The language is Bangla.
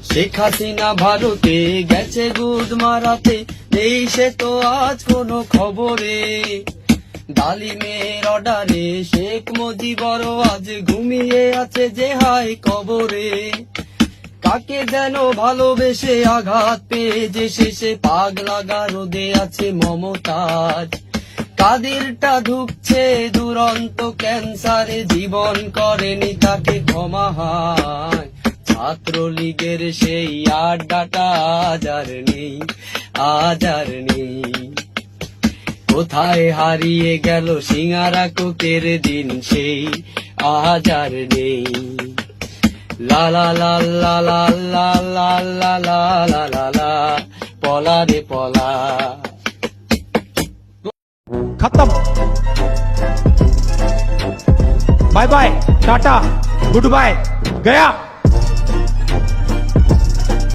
শেখ হাসিনা ভারতে গেছে গুদ মারাতে, নেই সে তো আজ কোনো খবরে। ডালিমের অর্ডারে শেখ মুজিবর আজ ঘুমিয়ে আছে যে হাই কবরে। কাকে যেন ভালোবেসে আঘাত পেয়ে যে শেষে পাগলা গারদে আছে মমতাজ। কাদেরটা ঢুকছে দুরন্ত ক্যান্সারে, জীবন করেনি তাকে ক্ষমা হয়। ছাত্রলীগের সেই আড্ডাটা আজ আর নেই, আজ আর নেই। কোথায় হারিয়ে গেল সিঙ্গারা কোকের দিন সেই, আজ আর নেই। লা লা লা লা লা লা লা লা লা লা লা লা, পলা রে পলা। खत्म। Bye bye, tata, goodbye, गया।